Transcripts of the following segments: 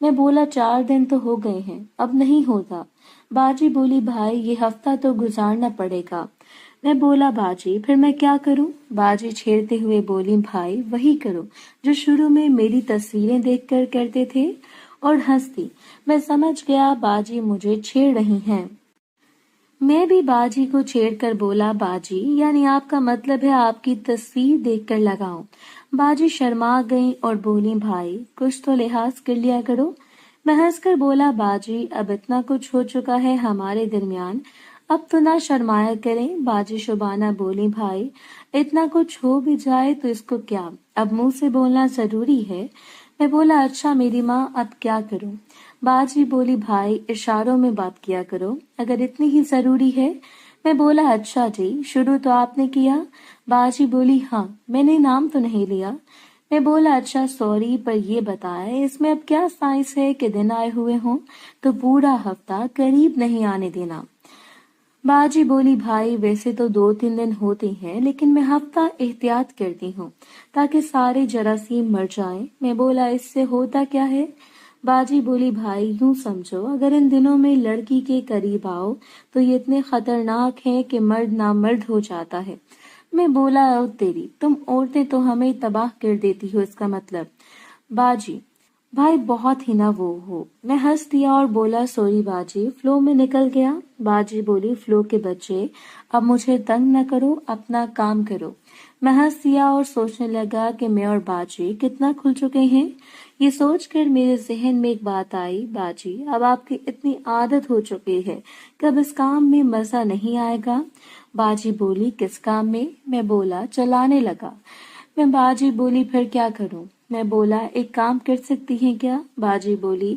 میں بولا 4 دن تو ہو گئے ہیں، اب نہیں ہوتا۔ باجی بولی بھائی یہ ہفتہ تو گزارنا پڑے گا۔ میں بولا باجی پھر میں کیا کروں؟ باجی چھیڑتے ہوئے بولی بھائی وہی کرو جو شروع میں میری تصویریں دیکھ کر کرتے تھے، اور ہنس دی۔ میں سمجھ گیا باجی مجھے چھیڑ رہی ہیں۔ میں بھی باجی کو چھیڑ کر بولا باجی یعنی آپ کا مطلب ہے آپ کی تصویر دیکھ کر لگاؤں؟ باجی شرما گئی اور بولی بھائی کچھ تو لحاظ کر لیا کرو۔ میں ہنس کر بولا باجی اب اتنا کچھ ہو چکا ہے ہمارے درمیان، اب تو نہ شرمایا کریں۔ باجی شبانہ بولی بھائی اتنا کچھ ہو بھی جائے تو اس کو کیا، اب منہ سے بولنا ضروری ہے۔ میں بولا اچھا میری ماں اب کیا کروں؟ باجی بولی بھائی اشاروں میں بات کیا کرو اگر اتنی ہی ضروری ہے۔ میں بولا اچھا جی شروع تو آپ نے کیا؟ باجی بولی ہاں، میں نے نام تو نہیں لیا۔ میں بولا اچھا سوری، پر یہ بتائے اس میں اب کیا سائنس ہے کہ دن آئے ہوئے ہوں تو پورا ہفتہ قریب نہیں آنے دینا؟ باجی بولی بھائی ویسے تو 2-3 دن ہوتے ہیں لیکن میں ہفتہ احتیاط کرتی ہوں تاکہ سارے جراثیم مر جائیں۔ میں بولا اس سے ہوتا کیا ہے؟ باجی بولی بھائی یوں سمجھو اگر ان دنوں میں لڑکی کے قریب آؤ تو یہ اتنے خطرناک ہیں کہ مرد نامرد ہو جاتا ہے۔ میں بولا او تیری، تم عورتیں تو ہمیں تباہ کر دیتی ہو اس کا مطلب۔ باجی بھائی بہت ہی نہ وہ ہو۔ میں ہنس دیا اور بولا سوری باجی فلو میں نکل گیا۔ باجی بولی فلو کے بچے اب مجھے تنگ نہ کرو، اپنا کام کرو۔ میں ہنس دیا اور سوچنے لگا کہ میں اور باجی کتنا کھل چکے ہیں۔ یہ سوچ کر میرے ذہن میں ایک بات آئی، باجی اب آپ کی اتنی عادت ہو چکی ہے کہ اب اس کام میں مزہ نہیں آئے گا۔ باجی بولی کس کام میں؟ میں بولا چلانے لگا۔ میں باجی بولی پھر کیا کروں؟ میں بولا ایک کام کر سکتی ہیں کیا؟ باجی بولی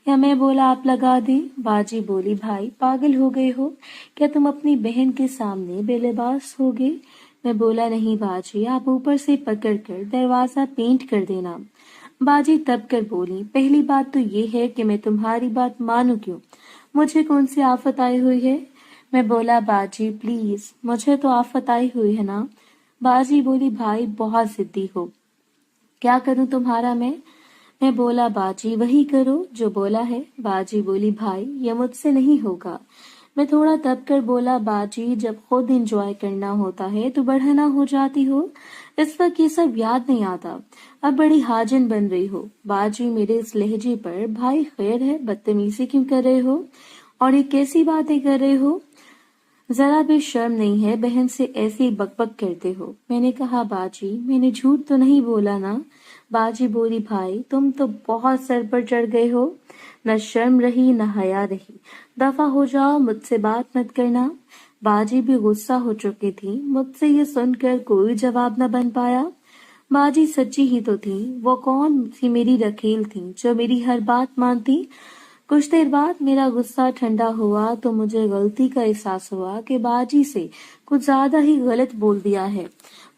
یا میں بولا آپ لگا دیں۔ باجی بولی بھائی پاگل ہو گئے ہو کیا تم اپنی بہن کے سامنے بے لباس ہوگے؟ میں بولا نہیں باجی آپ اوپر سے پکڑ کر دروازہ پینٹ کر دینا۔ باجی تب کر بولی پہلی بات تو یہ ہے کہ میں تمہاری بات مانوں کیوں؟ مجھے کون سی آفت آئی ہوئی ہے؟ میں بولا باجی پلیز مجھے تو آفت آئی ہوئی ہے نا۔ باجی بولی بھائی بہت ضدی ہو، کیا کروں تمہارا میں؟ میں بولا باجی وہی کرو جو بولا ہے۔ باجی بولی بھائی یہ مجھ سے نہیں ہوگا۔ میں تھوڑا دب کر بولا باجی جب خود انجوائے کرنا ہوتا ہے تو بڑھنا ہو جاتی ہو، اس وقت یہ سب یاد نہیں آتا، اب بڑی حاجن بن رہی ہو۔ باجی میرے اس لہجے پر بھائی خیر ہے بدتمیزی کیوں کر رہے ہو اور یہ کیسی باتیں کر رہے ہو؟ ذرا بھی شرم نہیں ہے بہن سے ایسی بک بک کرتے ہو؟ میں نے کہا باجی میں نے جھوٹ تو نہیں بولا نا۔ باجی بولی بھائی تم تو بہت سر پر چڑھ گئے ہو، نہ شرم رہی نہ حیا رہی، دفع ہو جاؤ مجھ سے بات مت کرنا۔ باجی بھی غصہ ہو چکی تھی، مجھ سے یہ سن کر کوئی جواب نہ بن پایا۔ باجی سچی ہی تو تھی، وہ کون سی میری رکھیل تھی جو میری ہر بات مانتی۔ کچھ دیر بعد میرا غصہ ٹھنڈا ہوا تو مجھے غلطی کا احساس ہوا کہ باجی سے کچھ زیادہ ہی غلط بول دیا ہے۔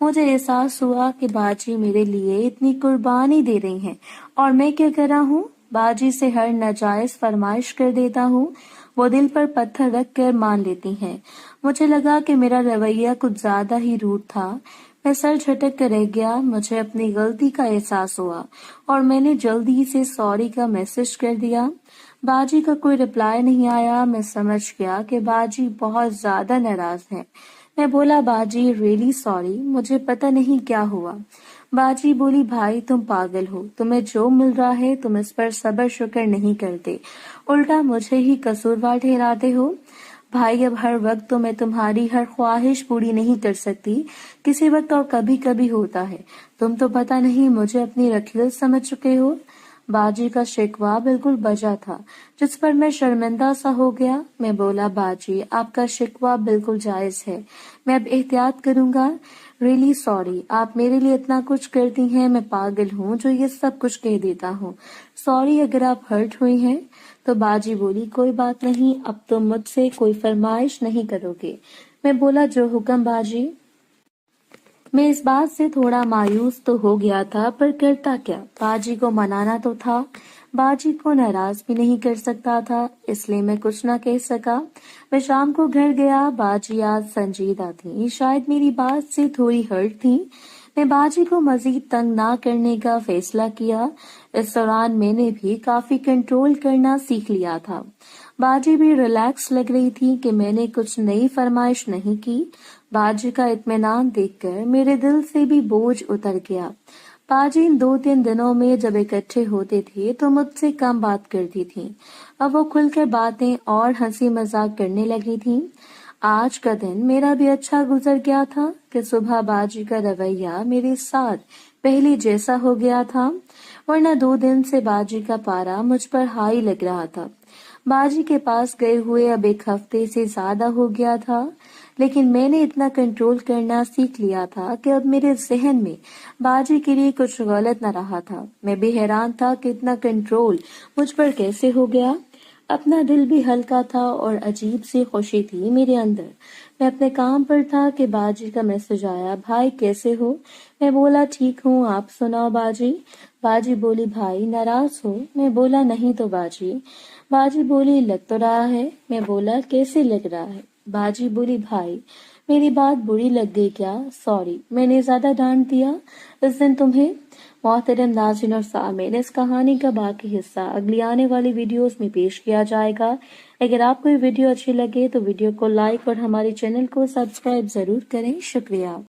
مجھے احساس ہوا کہ باجی میرے لیے اتنی قربانی دے رہی ہیں اور میں کیا کر رہا ہوں، باجی سے ہر ناجائز فرمائش کر دیتا ہوں، وہ دل پر پتھر رکھ کر مان لیتی ہیں۔ مجھے لگا کہ میرا رویہ کچھ زیادہ ہی روڈ تھا۔ میں سر جھٹک کر رہ گیا، مجھے اپنی غلطی کا احساس ہوا اور میں نے جلدی سے سوری کا میسج کر دیا۔ باجی کا کوئی رپلائی نہیں آیا۔ میں سمجھ گیا کہ باجی بہت زیادہ ناراض ہے۔ میں بولا باجی ریئلی سوری، مجھے پتہ نہیں کیا ہوا۔ باجی بولی بھائی تم پاگل ہو، تمہیں جو مل رہا ہے تم اس پر صبر شکر نہیں کرتے، الٹا مجھے ہی قصوروار ٹھہراتے ہو۔ بھائی اب ہر وقت تو میں تمہاری ہر خواہش پوری نہیں کر سکتی، کسی وقت اور کبھی کبھی ہوتا ہے، تم تو پتہ نہیں مجھے اپنی رکھیل سمجھ چکے ہو۔ باجی کا شکوہ بالکل بجا تھا جس پر میں شرمندہ سا ہو گیا۔ میں بولا باجی آپ کا شکوہ بالکل جائز ہے، میں اب احتیاط کروں گا، ریئلی سوری، آپ میرے لیے اتنا کچھ کرتی ہیں، میں پاگل ہوں جو یہ سب کچھ کہہ دیتا ہوں، سوری اگر آپ ہرٹ ہوئی ہیں تو۔ باجی بولی کوئی بات نہیں، اب تم مجھ سے کوئی فرمائش نہیں کرو گے۔ میں بولا جو حکم باجی۔ میں اس بات سے تھوڑا مایوس تو ہو گیا تھا پر کرتا کیا، باجی کو منانا تو تھا، باجی کو ناراض بھی نہیں کر سکتا تھا، اس لیے میں کچھ نہ کہہ سکا۔ میں شام کو گھر گیا، باجی آج سنجیدہ تھی، شاید میری بات سے تھوڑی ہرٹ تھی۔ میں باجی کو مزید تنگ نہ کرنے کا فیصلہ کیا۔ اس دوران میں نے بھی کافی کنٹرول کرنا سیکھ لیا تھا۔ باجی بھی ریلیکس لگ رہی تھی کہ میں نے کچھ نئی فرمائش نہیں کی۔ باجی کا اطمینان دیکھ کر میرے دل سے بھی بوجھ اتر گیا۔ باجی ان 2-3 دنوں میں جب اکٹھے ہوتے تھے تو مجھ سے کم بات کرتی تھی۔ اب وہ کھل کر باتیں اور ہنسی مذاق کرنے لگی تھی۔ آج کا دن میرا بھی اچھا گزر گیا تھا کہ صبح باجی کا رویہ میرے ساتھ پہلے جیسا ہو گیا تھا، ورنہ 2 دن سے باجی کا پارا مجھ پر ہائی لگ رہا تھا۔ باجی کے پاس گئے ہوئے اب 1 ہفتے سے زیادہ ہو گیا تھا، لیکن میں نے اتنا کنٹرول کرنا سیکھ لیا تھا کہ اب میرے ذہن میں باجی کے لیے کچھ غلط نہ رہا تھا۔ میں بھی حیران تھا کہ اتنا کنٹرول مجھ پر کیسے ہو گیا۔ اپنا دل بھی ہلکا تھا اور عجیب سی خوشی تھی میرے اندر۔ میں اپنے کام پر تھا کہ باجی کا میسج آیا، بھائی کیسے ہو؟ میں بولا ٹھیک ہوں، آپ سناؤ باجی؟ باجی بولی بھائی ناراض ہو؟ میں بولا نہیں تو باجی۔ باجی بولی لگ تو رہا ہے۔ میں بولا کیسے لگ رہا ہے؟ باجی بولی بھائی میری بات بری لگ گئی کیا؟ سوری، میں نے زیادہ ڈانٹ دیا اس دن تمہیں؟ محترم ناظرین اور سامعین، اس کہانی کا باقی حصہ اگلی آنے والی ویڈیوز میں پیش کیا جائے گا۔ اگر آپ کو یہ ویڈیو اچھی لگے تو ویڈیو کو لائک اور ہمارے چینل کو سبسکرائب ضرور کریں۔ شکریہ۔